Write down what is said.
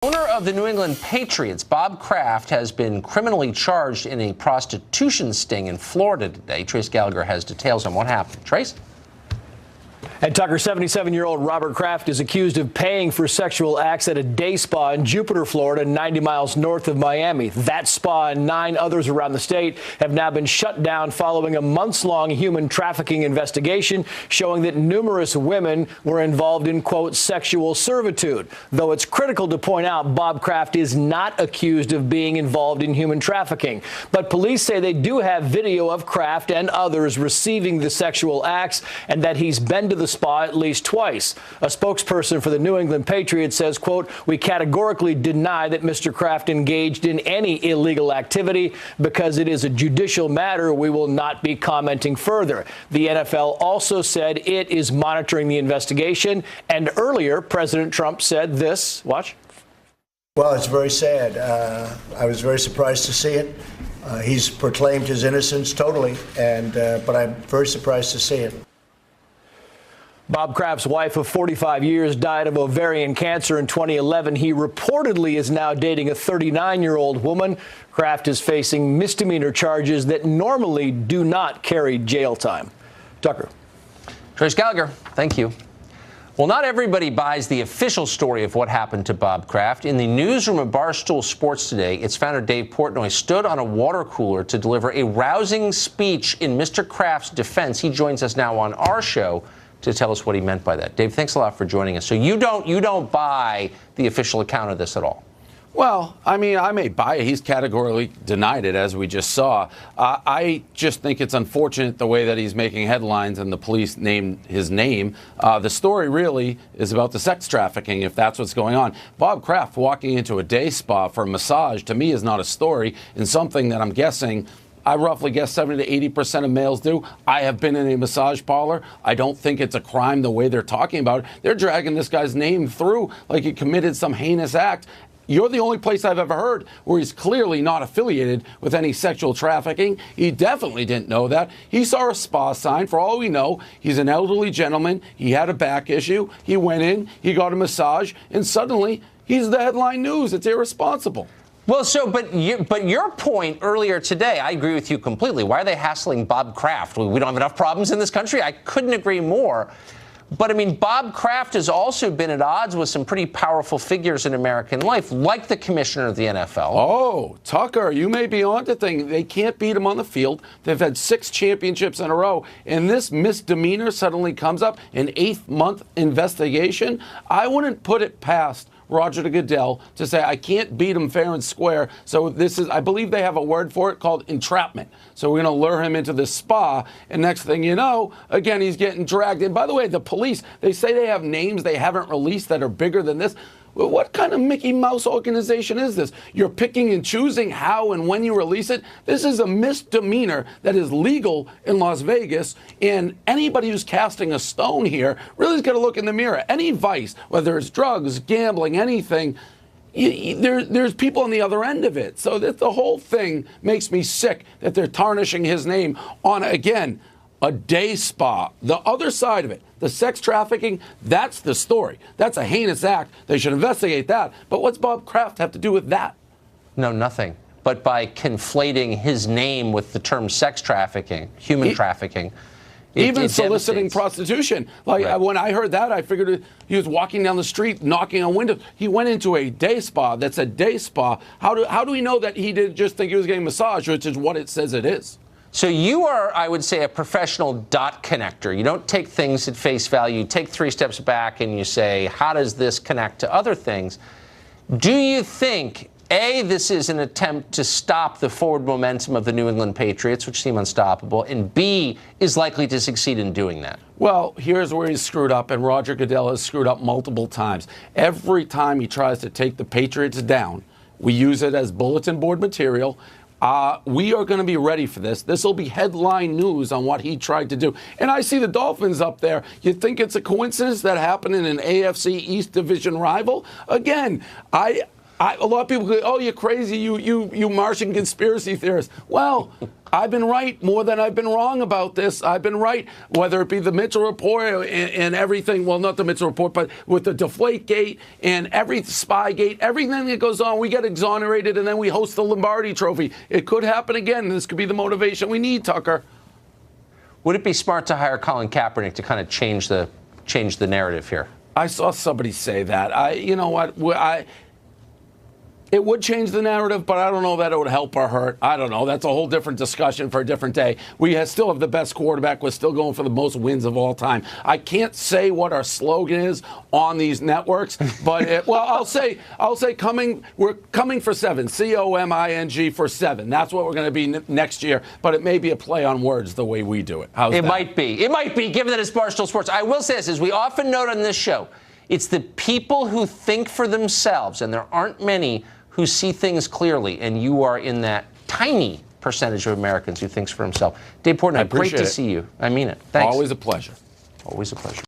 Owner of the New England Patriots, Bob Kraft, has been criminally charged in a prostitution sting in Florida today. Trace Gallagher has details on what happened. Trace? And Tucker, 77-year-old Robert Kraft is accused of paying for sexual acts at a day spa in Jupiter, Florida, 90 miles north of Miami. That spa and 9 others around the state have now been shut down following a months-long human trafficking investigation showing that numerous women were involved in, quote, sexual servitude. Though it's critical to point out Bob Kraft is not accused of being involved in human trafficking. But police say they do have video of Kraft and others receiving the sexual acts and that he's been to the spa at least twice. A spokesperson for the New England Patriots says, quote, "We categorically deny that Mr. Kraft engaged in any illegal activity. Because it is a judicial matter, we will not be commenting further." The NFL also said it is monitoring the investigation. And earlier, President Trump said this. Watch. Well, it's very sad. I was very surprised to see it. He's proclaimed his innocence totally, but I'm very surprised to see it. Bob Kraft's wife of 45 years died of ovarian cancer in 2011. He reportedly is now dating a 39-year-old woman. Kraft is facing misdemeanor charges that normally do not carry jail time. Tucker. Trace Gallagher, thank you. Well, not everybody buys the official story of what happened to Bob Kraft. In the newsroom of Barstool Sports today, its founder Dave Portnoy stood on a water cooler to deliver a rousing speech in Mr. Kraft's defense. He joins us now on our show to tell us what he meant by that. Dave, thanks a lot for joining us. So you don't buy the official account of this at all? Well, I mean, I may buy it. He's categorically denied it, as we just saw. I just think it's unfortunate the way that he's making headlines and the police named his name. The story really is about the sex trafficking, if that's what's going on. Bob Kraft walking into a day spa for a massage, to me, is not a story, and something that I'm guessing I roughly guess 70 to 80% of males do. I have been in a massage parlor. I don't think it's a crime the way they're talking about it. They're dragging this guy's name through like he committed some heinous act. You're the only place I've ever heard where he's clearly not affiliated with any sexual trafficking. He definitely didn't know that. He saw a spa sign. For all we know, he's an elderly gentleman. He had a back issue. He went in, he got a massage, and suddenly he's the headline news. It's irresponsible. Well, but your point earlier today, I agree with you completely. Why are they hassling Bob Kraft? We don't have enough problems in this country. I couldn't agree more. But, I mean, Bob Kraft has also been at odds with some pretty powerful figures in American life, like the commissioner of the NFL. Oh, Tucker, you may be onto things. They can't beat him on the field. They've had 6 championships in a row. And this misdemeanor suddenly comes up, an 8-month investigation. I wouldn't put it past Roger Goodell to say, I can't beat him fair and square. So this is, I believe they have a word for it called entrapment. So we're going to lure him into this spa. And next thing you know, again, he's getting dragged in. By the way, the police, they say they have names they haven't released that are bigger than this. Well, what kind of Mickey Mouse organization is this? You're picking and choosing how and when you release it. This is a misdemeanor that is legal in Las Vegas. And anybody who's casting a stone here really has got to look in the mirror. Any vice, whether it's drugs, gambling, anything, there's people on the other end of it. So that the whole thing makes me sick that they're tarnishing his name on, again, a day spa. The other side of it, the sex trafficking, that's the story. That's a heinous act. They should investigate that. But what's Bob Kraft have to do with that? No, nothing. But by conflating his name with the term sex trafficking, human trafficking. Even soliciting prostitution. Like, right. When I heard that, I figured he was walking down the street, knocking on windows. He went into a day spa. That's a day spa. How do we know that he didn't just think he was getting a massage, which is what it says it is? So you are, I would say, a professional dot connector. You don't take things at face value. You take 3 steps back and you say, how does this connect to other things? Do you think, A, this is an attempt to stop the forward momentum of the New England Patriots, which seem unstoppable, and B, is likely to succeed in doing that? Well, here's where he's screwed up, and Roger Goodell has screwed up multiple times. Every time he tries to take the Patriots down, we use it as bulletin board material. We are going to be ready for this. This will be headline news on what he tried to do. And I see the Dolphins up there. You think it's a coincidence that happened in an AFC East Division rival? Again, A lot of people go, oh, you're crazy, you Martian conspiracy theorist. Well, I've been right more than I've been wrong about this. I've been right, whether it be the Mitchell Report and everything. Well, not the Mitchell Report, but with the Deflategate and every Spygate, everything that goes on, we get exonerated and then we host the Lombardi Trophy. It could happen again. This could be the motivation we need, Tucker. Would it be smart to hire Colin Kaepernick to kind of change the narrative here? I saw somebody say that. You know what? It would change the narrative, but I don't know that it would help or hurt. I don't know. That's a whole different discussion for a different day. We still have the best quarterback. We're still going for the most wins of all time. I can't say what our slogan is on these networks, but I'll say we're coming for 7. COMING for 7. That's what we're going to be next year. But it may be a play on words the way we do it. How's that? It might be. It might be, given that it's Barstool Sports. I will say this, as we often note on this show, it's the people who think for themselves, and there aren't many who see things clearly, and you are in that tiny percentage of Americans who thinks for himself. Dave Portnoy, great to see you. I mean it. Thanks. Always a pleasure. Always a pleasure.